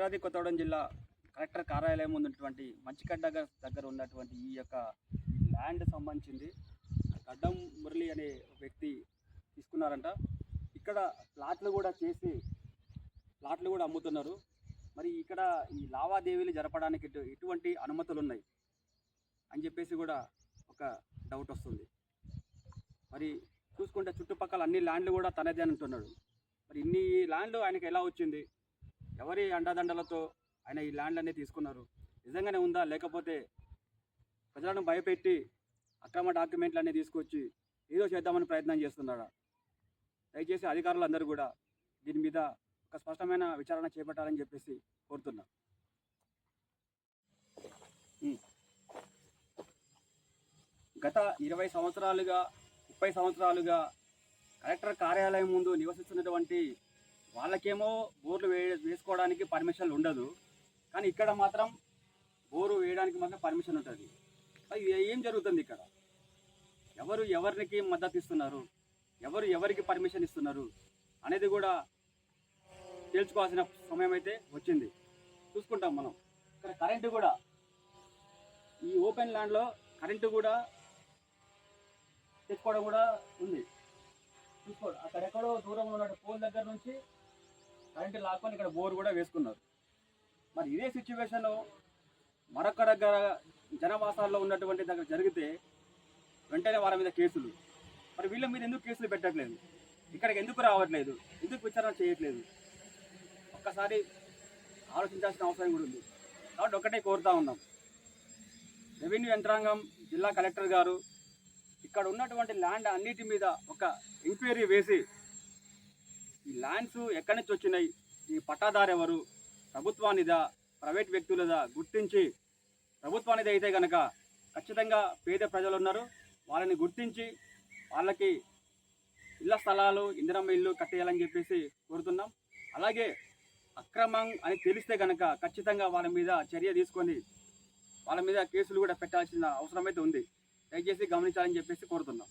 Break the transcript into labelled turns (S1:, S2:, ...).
S1: భద్రాద్రి కొత్తగూడెం జిల్లా కలెక్టర్ కార్యాలయం ఉన్నటువంటి మంచికడ్డ దగ్గర ఉన్నటువంటి ఈ యొక్క ల్యాండ్ సంబంధించింది గడ్డం మురళి అనే వ్యక్తి తీసుకున్నారంట. ఇక్కడ ప్లాట్లు కూడా అమ్ముతున్నారు. మరి ఇక్కడ ఈ లావాదేవీలు జరపడానికి ఎటువంటి అనుమతులు ఉన్నాయి అని చెప్పేసి కూడా ఒక డౌట్ వస్తుంది. మరి చూసుకుంటే చుట్టుపక్కల అన్ని ల్యాండ్లు కూడా తనదే అని అంటున్నాడు. మరి ఇన్ని ల్యాండ్లు ఆయనకు ఎలా వచ్చింది? ఎవరి అండదండలతో ఆయన ఈ ల్యాండ్లన్నీ తీసుకున్నారు? నిజంగానే ఉందా, లేకపోతే ప్రజలను భయపెట్టి అక్రమ డాక్యుమెంట్లన్నీ తీసుకొచ్చి ఏదో చేద్దామని ప్రయత్నం చేస్తున్నాడా? దయచేసి అధికారులందరూ కూడా దీని మీద ఒక స్పష్టమైన విచారణ చేపట్టాలని చెప్పేసి కోరుతున్నా. గత 20 సంవత్సరాలుగా 30 సంవత్సరాలుగా కలెక్టర్ కార్యాలయం ముందు నివసిస్తున్నటువంటి వాళ్ళకేమో బోర్లు వేసుకోవడానికి పర్మిషన్ ఉండదు, కానీ ఇక్కడ మాత్రం బోరు వేయడానికి మాత్రం పర్మిషన్ ఉంటుంది. అది ఏం జరుగుతుంది ఇక్కడ? ఎవరు ఎవరికి మద్దతు ఇస్తున్నారు, ఎవరు ఎవరికి పర్మిషన్ ఇస్తున్నారు అనేది కూడా తెలుసుకోవాల్సిన సమయం అయితే వచ్చింది. చూసుకుంటాం మనం. ఇక్కడ కరెంటు కూడా, ఈ ఓపెన్ ల్యాండ్లో కరెంటు కూడా తెచ్చుకోవడం కూడా ఉంది. చూసుకోండి, అక్కడెక్కడో దూరంలో ఉన్న పోల్ దగ్గర నుంచి కరెంటు లాక్కొని ఇక్కడ బోర్ కూడా వేసుకున్నారు. మరి ఇదే సిచ్యువేషన్ మరొక దగ్గర జనవాసాల్లో ఉన్నటువంటి దగ్గర జరిగితే వెంటనే వాళ్ళ మీద కేసులు. మరి వీళ్ళ మీద ఎందుకు కేసులు పెట్టట్లేదు? ఇక్కడికి ఎందుకు రావట్లేదు? ఎందుకు విచారణ చేయట్లేదు? ఒక్కసారి ఆలోచించాల్సిన అవసరం కూడా ఉంది. కాబట్టి ఒకటే కోరుతా ఉన్నాం, రెవెన్యూ యంత్రాంగం, జిల్లా కలెక్టర్ గారు ఇక్కడ ఉన్నటువంటి ల్యాండ్ అన్నిటి మీద ఒక ఎంక్వైరీ వేసి ఈ ల్యాండ్స్ ఎక్కడి నుంచి వచ్చినాయి, ఈ పట్టాదారు ఎవరు, ప్రభుత్వానిదా ప్రైవేట్ వ్యక్తులదా గుర్తించి, ప్రభుత్వానిది అయితే కనుక ఖచ్చితంగా పేద ప్రజలు ఉన్నారు, వాళ్ళని గుర్తించి వాళ్ళకి ఇళ్ల స్థలాలు, ఇందిరమ్మ ఇల్లు కట్టేయాలని చెప్పేసి కోరుతున్నాం. అలాగే అక్రమం అని తెలిస్తే కనుక ఖచ్చితంగా వాళ్ళ మీద చర్య తీసుకొని వాళ్ళ మీద కేసులు కూడా పెట్టాల్సిన అవసరం అయితే ఉంది. దయచేసి గమనించాలని చెప్పేసి కోరుతున్నాం.